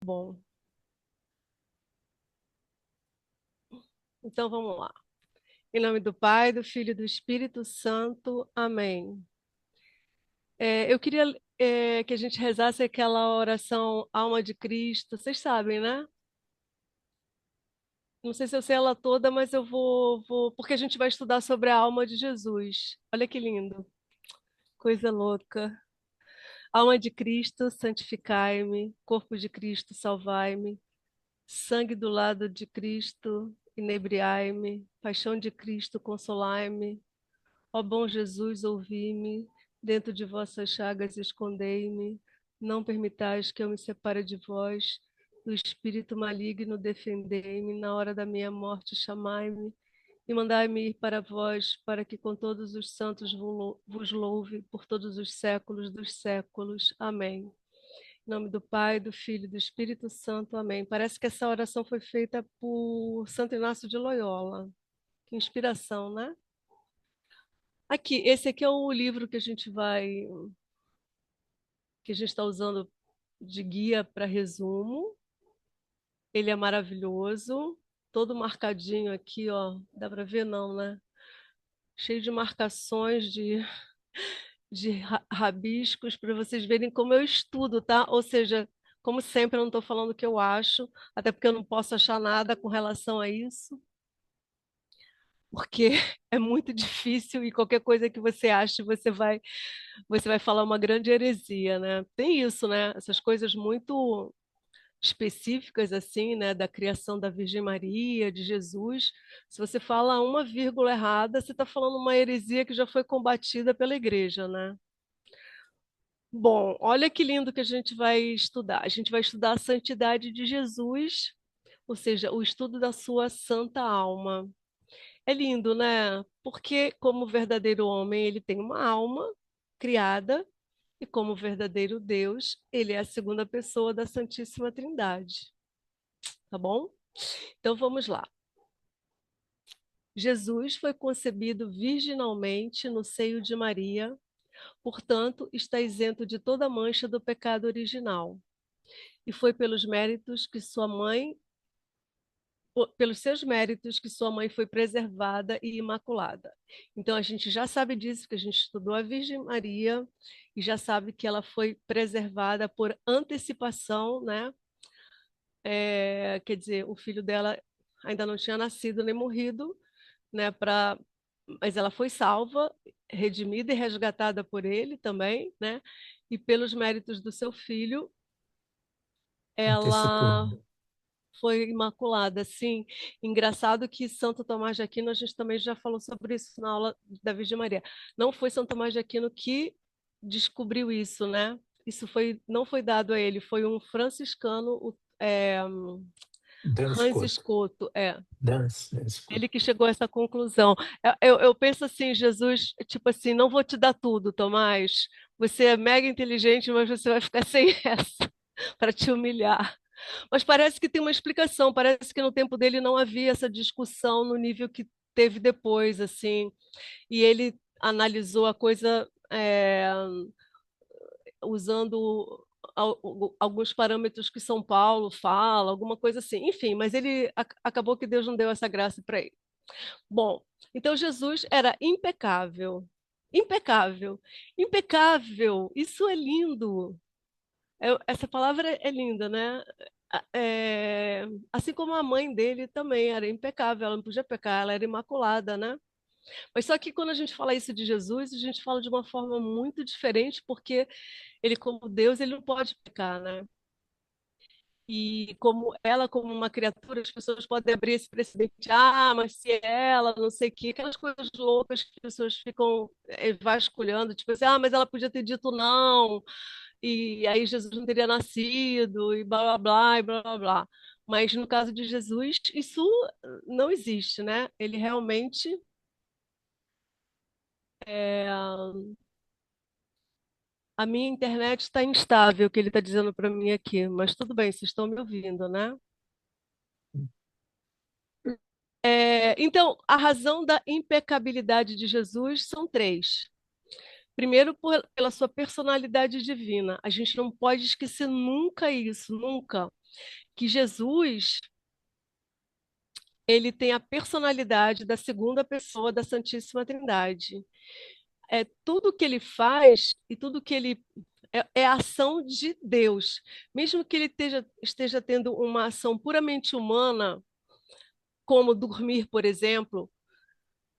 bom. Então vamos lá. Em nome do Pai, do Filho e do Espírito Santo. Amém. Eu queria que a gente rezasse aquela oração Alma de Cristo. Vocês sabem, né? Não sei se eu sei ela toda, mas eu vou, porque a gente vai estudar sobre a alma de Jesus. Olha que lindo, coisa louca. Alma de Cristo, santificai-me. Corpo de Cristo, salvai-me. Sangue do lado de Cristo, inebriai-me. Paixão de Cristo, consolai-me. Ó bom Jesus, ouvi-me, dentro de vossas chagas escondei-me, não permitais que eu me separe de vós, do espírito maligno defendei-me, na hora da minha morte chamai-me, e mandai-me ir para vós, para que com todos os santos vos louve por todos os séculos dos séculos. Amém. Em nome do Pai, do Filho e do Espírito Santo. Amém. Parece que essa oração foi feita por Santo Inácio de Loyola. Que inspiração, né? Aqui, esse aqui é o livro que a gente está usando de guia para resumo. Ele é maravilhoso, todo marcadinho aqui, ó. Dá para ver não, né? Cheio de marcações de rabiscos para vocês verem como eu estudo, tá? Ou seja, como sempre, eu não estou falando o que eu acho, até porque eu não posso achar nada com relação a isso, porque é muito difícil e qualquer coisa que você ache, você vai falar uma grande heresia, né? Tem isso, né? Essas coisas muito específicas assim, né, da criação da Virgem Maria, de Jesus. Se você fala uma vírgula errada, você está falando uma heresia que já foi combatida pela igreja, né? Bom, olha que lindo que a gente vai estudar. A gente vai estudar a santidade de Jesus, ou seja, o estudo da sua santa alma. É lindo, né? Porque, como verdadeiro homem, ele tem uma alma criada, e como verdadeiro Deus, ele é a segunda pessoa da Santíssima Trindade. Tá bom? Então vamos lá. Jesus foi concebido virginalmente no seio de Maria, portanto, está isento de toda mancha do pecado original. E foi pelos méritos que sua mãe pelos seus méritos que sua mãe foi preservada e imaculada. Então a gente já sabe disso, porque a gente estudou a Virgem Maria e já sabe que ela foi preservada por antecipação, né? Quer dizer, o filho dela ainda não tinha nascido nem morrido, né? Mas ela foi salva, redimida e resgatada por ele também, né? E pelos méritos do seu filho, Antecipou, ela né? foi imaculada, sim. Engraçado que Santo Tomás de Aquino, a gente também já falou sobre isso na aula da Virgem Maria. Não foi Santo Tomás de Aquino que descobriu isso, né? Não foi dado a ele, foi um franciscano, Dan Hans Scott. Scoto, Dan Scott. ele que chegou a essa conclusão. Eu penso assim, Jesus, tipo assim, não vou te dar tudo, Tomás. Você é mega inteligente, mas você vai ficar sem essa para te humilhar. Mas parece que tem uma explicação, parece que no tempo dele não havia essa discussão no nível que teve depois, assim, e ele analisou a coisa usando alguns parâmetros que São Paulo fala, alguma coisa assim. Enfim, mas ele acabou que Deus não deu essa graça para ele. Bom, então Jesus era impecável. Impecável. Impecável. Isso é lindo. Essa palavra é linda, né? Assim como a mãe dele também era impecável, ela não podia pecar, ela era imaculada, né? Mas só que quando a gente fala isso de Jesus, a gente fala de uma forma muito diferente, porque ele, como Deus, ele não pode pecar, né? E como ela, como uma criatura, as pessoas podem abrir esse precedente. Ah, mas se ela, não sei o quê, aquelas coisas loucas que as pessoas ficam vasculhando, tipo assim, ah, mas ela podia ter dito não, e aí Jesus não teria nascido, e blá blá blá, e blá blá blá. Mas no caso de Jesus, isso não existe, né? Ele realmente é... A minha internet está instável, o que ele está dizendo para mim aqui, mas tudo bem, vocês estão me ouvindo, né? Então, a razão da impecabilidade de Jesus são três. Primeiro, pela sua personalidade divina. A gente não pode esquecer nunca isso, nunca. que Jesus, ele tem a personalidade da segunda pessoa da Santíssima Trindade. É tudo que ele faz e tudo que ele é a ação de Deus. Mesmo que ele esteja tendo uma ação puramente humana, como dormir, por exemplo,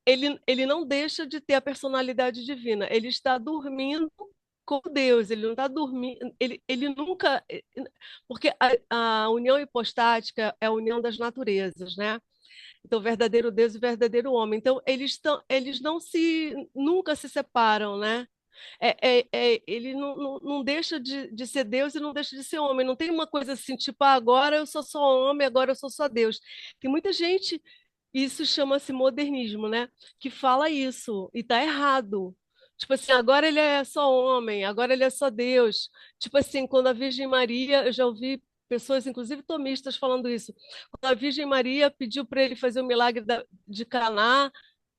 ele não deixa de ter a personalidade divina. Ele está dormindo com Deus, ele não está dormindo, ele nunca. Porque a união hipostática é a união das naturezas, né? Então, verdadeiro Deus e verdadeiro homem. Então, eles não se, nunca se separam, né? Ele não deixa de ser Deus e não deixa de ser homem. Não tem uma coisa assim, tipo, ah, agora eu sou só homem, agora eu sou só Deus. Tem muita gente, isso chama-se modernismo, né? Que fala isso e tá errado. Tipo assim, agora ele é só homem, agora ele é só Deus. Tipo assim, quando a Virgem Maria, eu já ouvi pessoas, inclusive tomistas, falando isso. Quando a Virgem Maria pediu para ele fazer o milagre de Caná,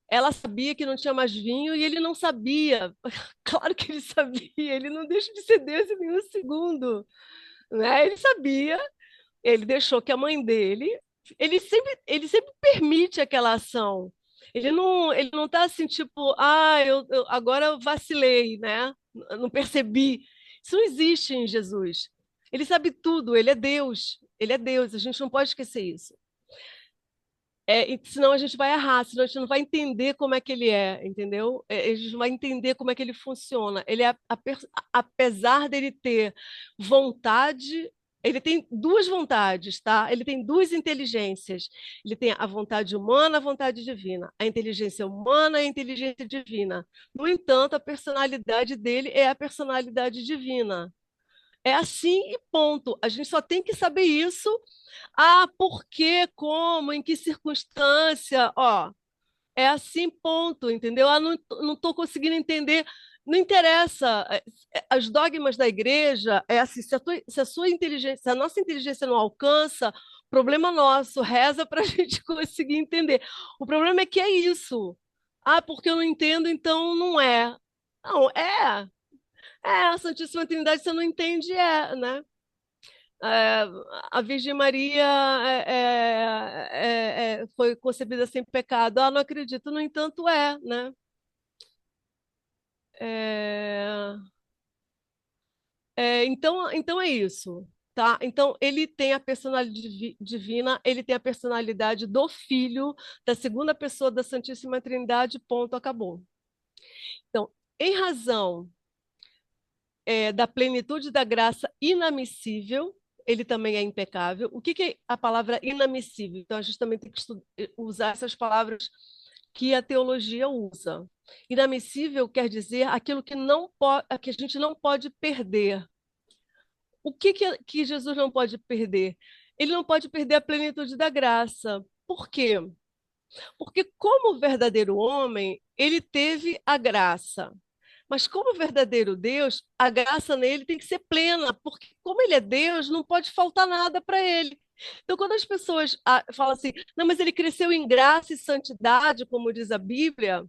ela sabia que não tinha mais vinho e ele não sabia. Claro que ele sabia, ele não deixa de ser Deus em nenhum segundo, né? Ele sabia, ele deixou que a mãe dele, ele sempre permite aquela ação. Ele não tá assim, tipo, ah, agora eu vacilei, né? Não percebi. Isso não existe em Jesus. Ele sabe tudo, ele é Deus. Ele é Deus, a gente não pode esquecer isso. E senão a gente vai errar, senão a gente não vai entender como é que ele é, entendeu? A gente não vai entender como é que ele funciona. Ele é, apesar dele ter vontade, ele tem duas vontades, tá? Ele tem duas inteligências. Ele tem a vontade humana, a vontade divina. A inteligência humana e a inteligência divina. No entanto, a personalidade dele é a personalidade divina. É assim e ponto. A gente só tem que saber isso. Ah, por quê? Como? Em que circunstância? Ó, é assim, ponto, entendeu? Ah, não estou conseguindo entender. Não interessa. As dogmas da igreja é assim: se a sua inteligência, se a nossa inteligência não alcança, problema nosso, reza para a gente conseguir entender. O problema é que é isso. Ah, porque eu não entendo, então não é. Não, a Santíssima Trindade você não entende, né? É, a Virgem Maria foi concebida sem pecado. Ah, não acredito, no entanto, né? É, então é isso, tá? Então ele tem a personalidade divina, ele tem a personalidade do Filho, da segunda pessoa da Santíssima Trindade, ponto, acabou. Então, em razão da plenitude da graça inamissível, ele também é impecável. O que é a palavra inamissível? Então, a gente também tem que usar essas palavras que a teologia usa. Inamissível quer dizer aquilo que não que a gente não pode perder. O que Jesus não pode perder? Ele não pode perder a plenitude da graça. Por quê? Porque, como verdadeiro homem, ele teve a graça. Mas, como verdadeiro Deus, a graça nele tem que ser plena, porque, como ele é Deus, não pode faltar nada para ele. Então, quando as pessoas falam assim, não, mas ele cresceu em graça e santidade, como diz a Bíblia,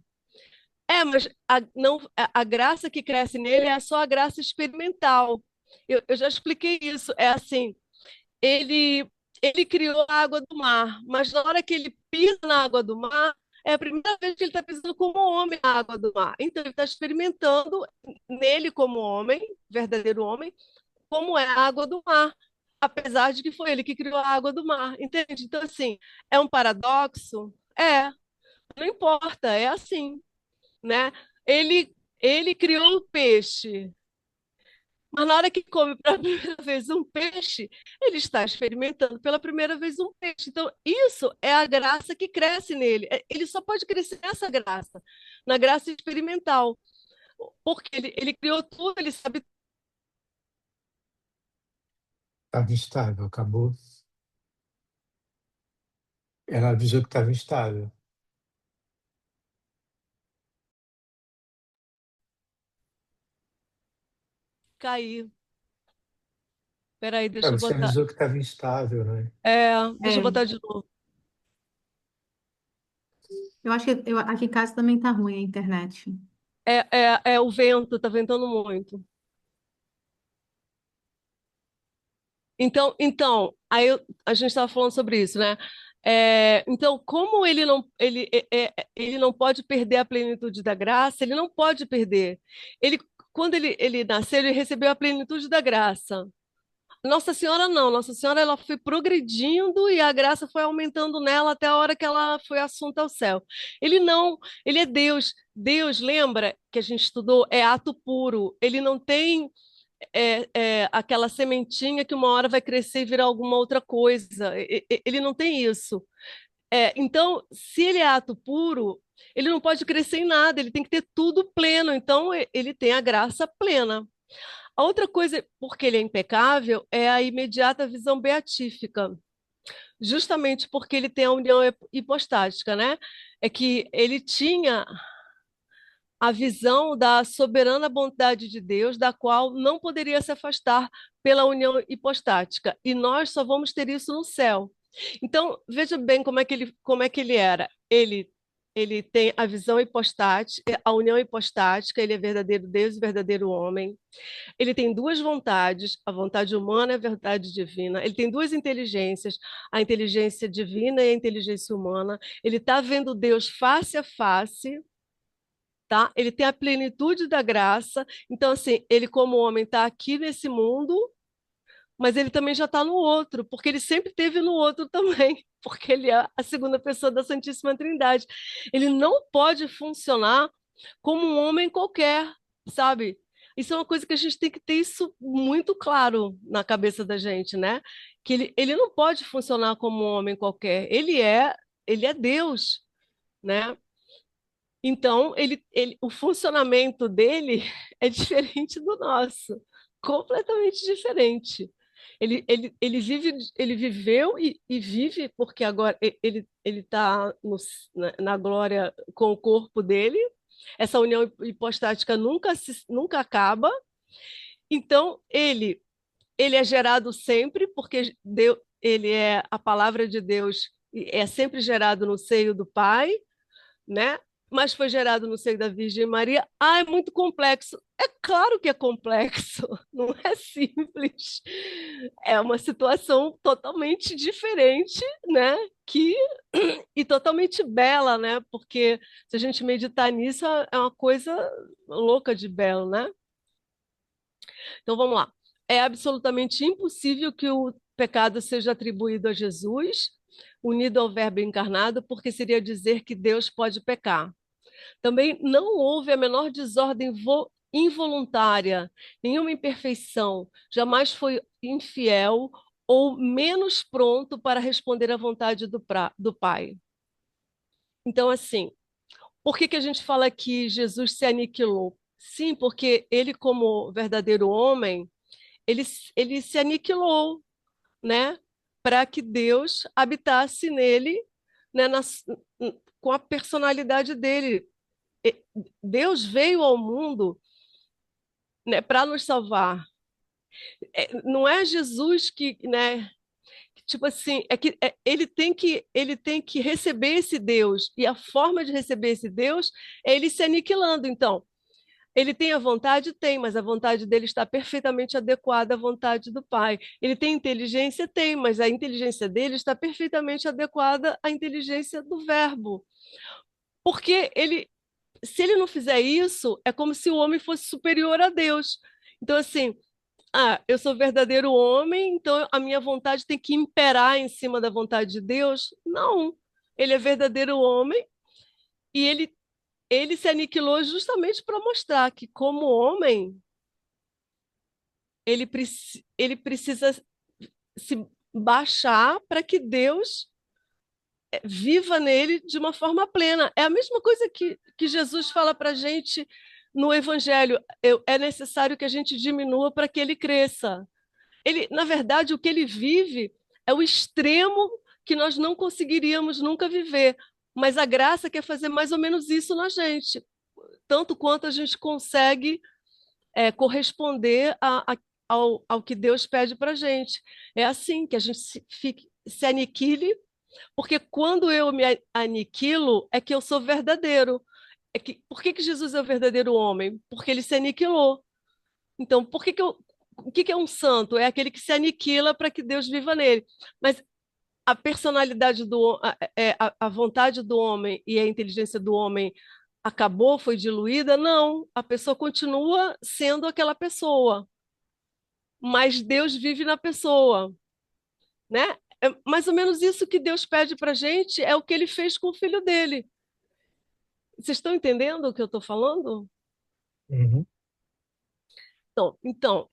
mas a graça que cresce nele é só a graça experimental. Eu já expliquei isso. É assim, ele, ele criou a água do mar, mas na hora que ele pisa na água do mar, é a primeira vez que ele está pisando como homem na água do mar. Então, ele está experimentando nele como homem, verdadeiro homem, como é a água do mar, apesar de que foi ele que criou a água do mar, entende? Então, assim, é um paradoxo? Não importa, é assim, né? Ele criou o peixe, mas na hora que come pela primeira vez um peixe, ele está experimentando pela primeira vez um peixe. Então, isso é a graça que cresce nele. Ele só pode crescer nessa graça, na graça experimental. Porque ele criou tudo, ele sabe Estava instável, acabou. Ela avisou que estava instável. cair. Peraí, É, deixa eu você botar. avisou que estava instável, né? Deixa eu É, botar de novo. eu acho que aqui em casa também tá ruim a internet. É o vento, tá ventando muito. a gente estava falando sobre isso, né? Então, como ele não pode perder a plenitude da graça, ele não pode perder. Ele, quando ele nasceu, ele recebeu a plenitude da graça. Nossa Senhora não, Nossa Senhora ela foi progredindo e a graça foi aumentando nela até a hora que ela foi assunta ao céu. Ele não, ele é Deus. Deus, lembra que a gente estudou, é ato puro. Ele não tem aquela sementinha que uma hora vai crescer e virar alguma outra coisa. Ele não tem isso. Então, se ele é ato puro, ele não pode crescer em nada, ele tem que ter tudo pleno. Então, ele tem a graça plena. A outra coisa, porque ele é impecável, é a imediata visão beatífica, justamente porque ele tem a união hipostática, né? É que ele tinha a visão da soberana bondade de Deus, da qual não poderia se afastar pela união hipostática. E nós só vamos ter isso no céu. Então, veja bem como é que ele era. Ele tem a visão hipostática, a união hipostática, ele é verdadeiro Deus e verdadeiro homem. Ele tem duas vontades, a vontade humana e a vontade divina. Ele tem duas inteligências, a inteligência divina e a inteligência humana. Ele está vendo Deus face a face, tá? Ele tem a plenitude da graça. Então, assim, ele como homem está aqui nesse mundo, mas ele também já está no outro, porque ele sempre teve no outro também, porque ele é a segunda pessoa da Santíssima Trindade. Ele não pode funcionar como um homem qualquer, sabe? Isso é uma coisa que a gente tem que ter isso muito claro na cabeça da gente, né? Que ele não pode funcionar como um homem qualquer. Ele é Deus, né? Então, o funcionamento dele é diferente do nosso, completamente diferente. Ele viveu e vive, porque agora ele está na glória com o corpo dele. Essa união hipostática nunca acaba. Então, ele é gerado sempre, porque ele é a palavra de Deus, e é sempre gerado no seio do Pai, né? Mas foi gerado no seio da Virgem Maria. Ah, é muito complexo. É claro que é complexo, não é simples. É uma situação totalmente diferente, né? Que e totalmente bela, né? Porque se a gente meditar nisso, é uma coisa louca de belo, né? Então vamos lá. É absolutamente impossível que o pecado seja atribuído a Jesus, unido ao Verbo encarnado, porque seria dizer que Deus pode pecar. Também não houve a menor desordem involuntária, nenhuma imperfeição, jamais foi infiel ou menos pronto para responder à vontade do Pai. Então, assim, por que a gente fala que Jesus se aniquilou? Sim, porque ele, como verdadeiro homem, ele se aniquilou, né? Para que Deus habitasse nele, né? Com a personalidade dele. Deus veio ao mundo, né, para nos salvar. Não é Jesus que, né, tipo assim, ele tem que receber esse Deus e a forma de receber esse Deus é ele se aniquilando. Então, ele tem a vontade? Tem, mas a vontade dele está perfeitamente adequada à vontade do Pai. Ele tem inteligência? Tem, mas a inteligência dele está perfeitamente adequada à inteligência do Verbo. Porque se ele não fizer isso, é como se o homem fosse superior a Deus. Então, assim, eu sou verdadeiro homem, então a minha vontade tem que imperar em cima da vontade de Deus? Não. Ele é verdadeiro homem e ele se aniquilou justamente para mostrar que, como homem, ele precisa se baixar para que Deus viva nele de uma forma plena. É a mesma coisa que Jesus fala para a gente no Evangelho. É necessário que a gente diminua para que ele cresça. Na verdade, o que ele vive é o extremo que nós não conseguiríamos nunca viver. Mas a graça quer fazer mais ou menos isso na gente, tanto quanto a gente consegue corresponder ao que Deus pede para a gente. É assim que a gente se aniquile, porque quando eu me aniquilo, é que eu sou verdadeiro. Por que Jesus é o verdadeiro homem? Porque ele se aniquilou. Então, o que é um santo? É aquele que se aniquila para que Deus viva nele. Mas a personalidade a vontade do homem e a inteligência do homem acabou, foi diluída? Não, a pessoa continua sendo aquela pessoa, mas Deus vive na pessoa, né? É mais ou menos isso que Deus pede para a gente, é o que ele fez com o filho dele. Vocês estão entendendo o que eu estou falando? Uhum. Então,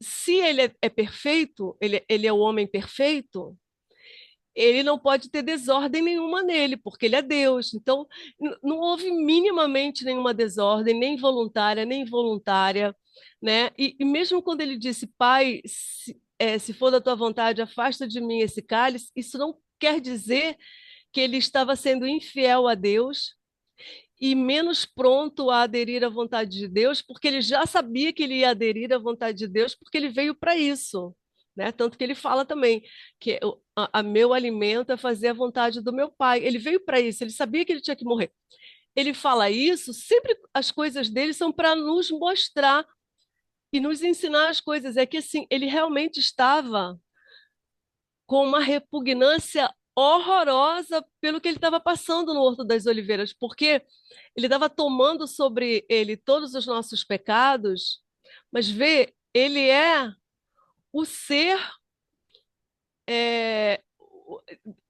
se ele é perfeito, ele é o homem perfeito, ele não pode ter desordem nenhuma nele, porque ele é Deus. Então, não houve minimamente nenhuma desordem, nem voluntária, nem involuntária, né? E mesmo quando ele disse, Pai, se for da tua vontade, afasta de mim esse cálice, isso não quer dizer que ele estava sendo infiel a Deus e menos pronto a aderir à vontade de Deus, porque ele já sabia que ele ia aderir à vontade de Deus, porque ele veio para isso. Né? Tanto que ele fala também que a meu alimento é fazer a vontade do meu pai. Ele veio para isso, ele sabia que ele tinha que morrer. Ele fala isso, sempre as coisas dele são para nos mostrar e nos ensinar as coisas. É que assim, ele realmente estava com uma repugnância horrorosa pelo que ele estava passando no Horto das Oliveiras, porque ele estava tomando sobre ele todos os nossos pecados, mas vê, ele é o ser, é,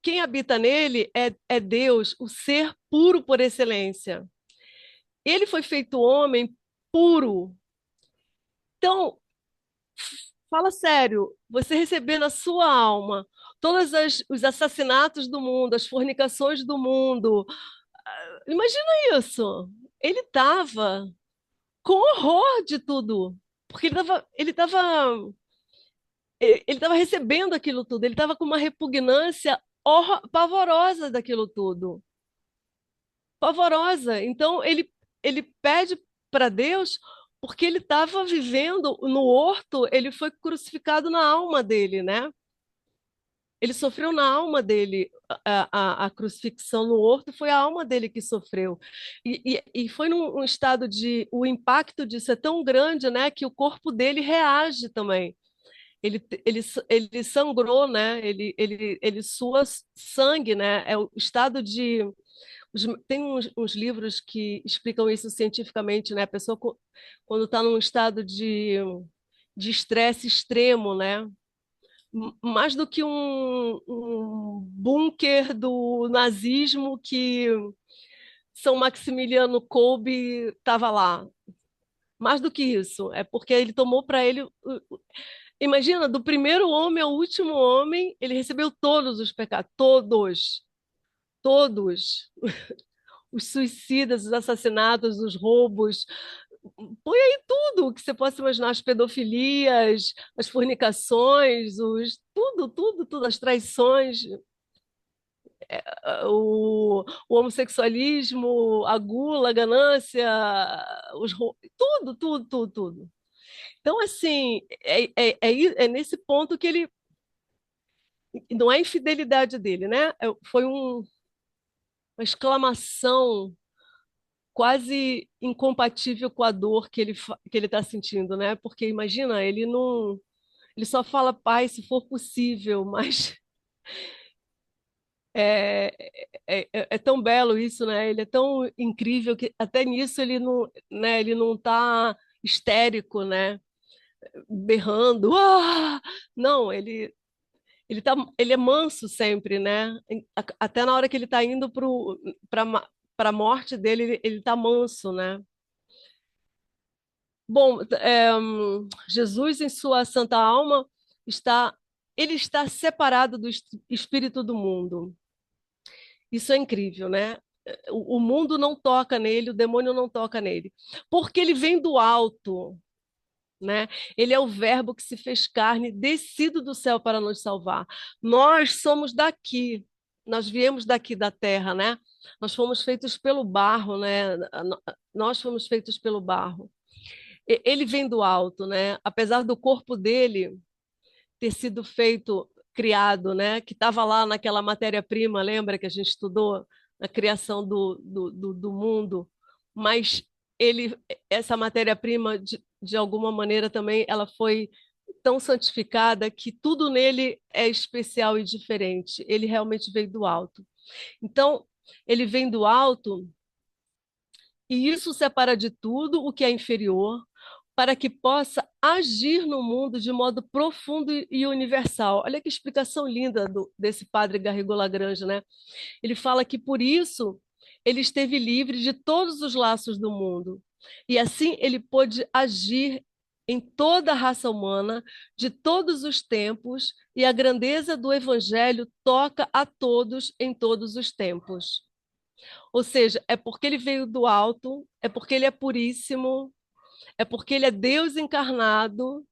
quem habita nele é Deus, o ser puro por excelência. Ele foi feito homem puro. Então, fala sério, você receber na sua alma todos os assassinatos do mundo, as fornicações do mundo, imagina isso. Ele estava com horror de tudo, porque ele tava recebendo aquilo tudo, ele estava com uma repugnância pavorosa daquilo tudo, pavorosa. Então ele pede para Deus porque ele estava vivendo no horto, ele foi crucificado na alma dele, né? Ele sofreu na alma dele a crucifixão no horto, foi a alma dele que sofreu. E foi num estado de. O impacto disso é tão grande, né, que o corpo dele reage também. Ele sangrou, né? Ele sua sangue, né? É o estado de. Tem uns livros que explicam isso cientificamente, né? A pessoa, quando está num estado de estresse extremo, né? Mais do que um bunker do nazismo que São Maximiliano Kolbe estava lá. Mais do que isso, é porque ele tomou para ele. Imagina, do primeiro homem ao último homem, ele recebeu todos os pecados, todos, todos. Os suicidas, os assassinatos, os roubos, põe aí tudo que você possa imaginar, as pedofilias, as fornicações, tudo, as traições, o homossexualismo, a gula, a ganância, tudo. Então, assim, é nesse ponto que ele. Não é infidelidade dele, né? Foi uma exclamação quase incompatível com a dor que ele está sentindo, né? Porque imagina, ele não. Ele só fala, pai, se for possível, mas é, é tão belo isso, né? Ele é tão incrível que até nisso ele não, né? Ele não está histérico, né? Berrando, não, ele é manso sempre, né? Até na hora que ele está indo para a morte dele, ele está manso, né? Bom, Jesus em sua santa alma está, ele está separado do espírito do mundo. Isso é incrível, né? O mundo não toca nele, o demônio não toca nele, porque ele vem do alto, né? Ele é o verbo que se fez carne, descido do céu para nos salvar. Nós somos daqui, nós viemos daqui da terra, né? Nós fomos feitos pelo barro, né? Nós fomos feitos pelo barro. Ele vem do alto, né? Apesar do corpo dele ter sido feito, criado, né? Que estava lá naquela matéria-prima, lembra que a gente estudou na criação do mundo, mas ele, essa matéria-prima, de alguma maneira também, ela foi tão santificada que tudo nele é especial e diferente. Ele realmente veio do alto. Então, ele vem do alto e isso separa de tudo o que é inferior, para que possa agir no mundo de modo profundo e universal. Olha que explicação linda desse padre Garrigou Lagrange, né? Ele fala que por isso ele esteve livre de todos os laços do mundo. E assim ele pôde agir em toda a raça humana, de todos os tempos, e a grandeza do evangelho toca a todos em todos os tempos. Ou seja, é porque ele veio do alto, é porque ele é puríssimo, é porque ele é Deus encarnado,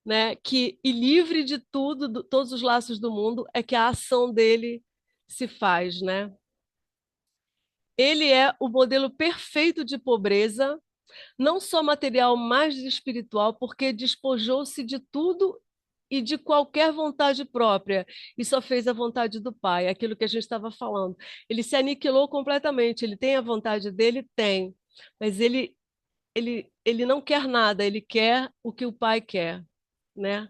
né, que e livre de tudo, todos os laços do mundo, é que a ação dele se faz, né? Ele é o modelo perfeito de pobreza, não só material, mas espiritual, porque despojou-se de tudo e de qualquer vontade própria e só fez a vontade do Pai, aquilo que a gente estava falando. Ele se aniquilou completamente. Ele tem a vontade dele? Tem. Mas ele não quer nada, ele quer o que o Pai quer, né?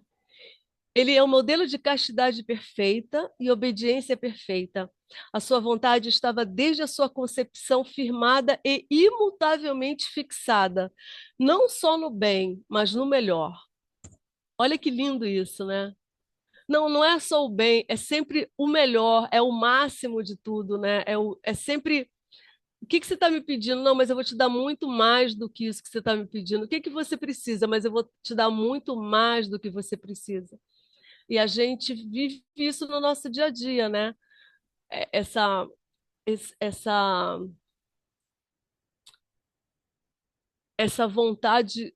Ele é o modelo de castidade perfeita e obediência perfeita. A sua vontade estava desde a sua concepção firmada e imutavelmente fixada, não só no bem, mas no melhor. Olha que lindo isso, né? Não, não é só o bem, é sempre o melhor, é o máximo de tudo, né? É sempre. O que que você está me pedindo? Não, mas eu vou te dar muito mais do que isso que você está me pedindo. O que que você precisa? Mas eu vou te dar muito mais do que você precisa. E a gente vive isso no nosso dia a dia, né? Essa, essa, essa vontade,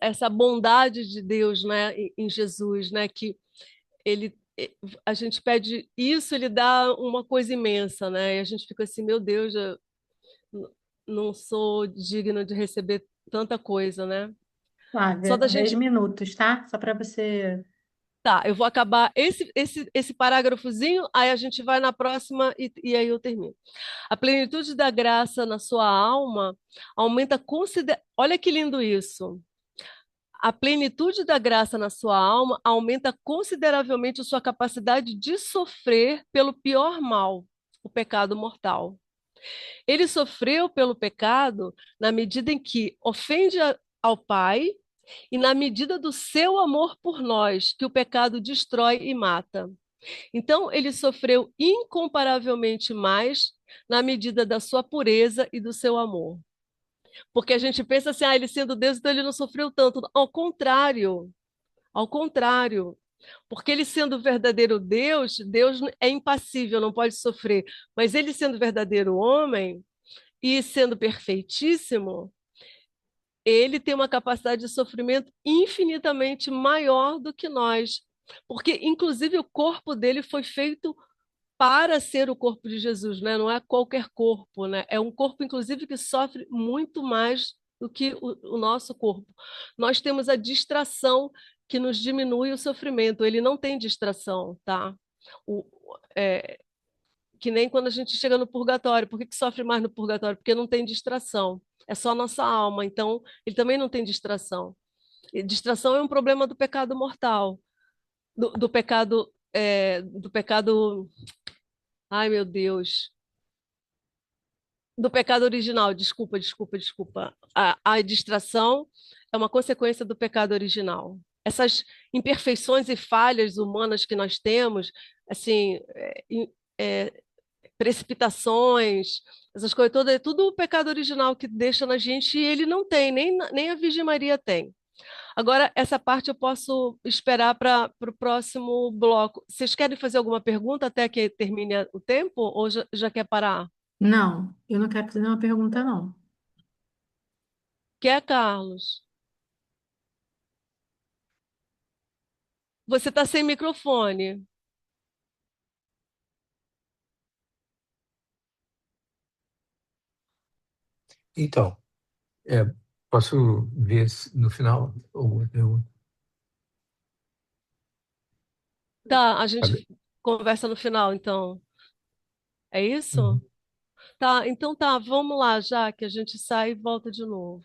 essa bondade de Deus, né, em Jesus, né? Que ele, a gente pede isso, ele dá uma coisa imensa, né? E a gente fica assim, meu Deus, eu não sou digna de receber tanta coisa, né? Só Flávia, da 10 gente. minutos, tá? Só para você. Tá, eu vou acabar esse parágrafozinho, aí a gente vai na próxima e aí eu termino. A plenitude da graça na sua alma aumenta Olha que lindo isso. A plenitude da graça na sua alma aumenta consideravelmente a sua capacidade de sofrer pelo pior mal, o pecado mortal. Ele sofreu pelo pecado na medida em que ofende ao Pai e na medida do seu amor por nós, que o pecado destrói e mata. Então, ele sofreu incomparavelmente mais na medida da sua pureza e do seu amor. Porque a gente pensa assim, ele sendo Deus, então ele não sofreu tanto. Ao contrário. Porque ele sendo verdadeiro Deus, Deus é impassível, não pode sofrer. Mas ele sendo verdadeiro homem e sendo perfeitíssimo, ele tem uma capacidade de sofrimento infinitamente maior do que nós. Porque, inclusive, o corpo dele foi feito para ser o corpo de Jesus, né? Não é qualquer corpo, né? É um corpo, inclusive, que sofre muito mais do que o nosso corpo. Nós temos a distração que nos diminui o sofrimento. Ele não tem distração, tá? O, é, que nem quando a gente chega no purgatório. Por que que sofre mais no purgatório? Porque não tem distração. É só a nossa alma. Então, ele também não tem distração. E distração é um problema do pecado mortal, do pecado. Ai, meu Deus. Do pecado original. Desculpa. A distração é uma consequência do pecado original. Essas imperfeições e falhas humanas que nós temos, assim, é, precipitações, essas coisas todas, é tudo o pecado original que deixa na gente e ele não tem, nem a Virgem Maria tem. Agora, essa parte eu posso esperar para o próximo bloco. Vocês querem fazer alguma pergunta até que termine o tempo ou já quer parar? Não, eu não quero fazer nenhuma pergunta, não. Quer, Carlos? Você está sem microfone. Então, é, posso ver no final alguma pergunta? Tá, a gente Sabe? conversa no final, então. É isso? Uhum. Tá, então tá, vamos lá já, que a gente sai e volta de novo.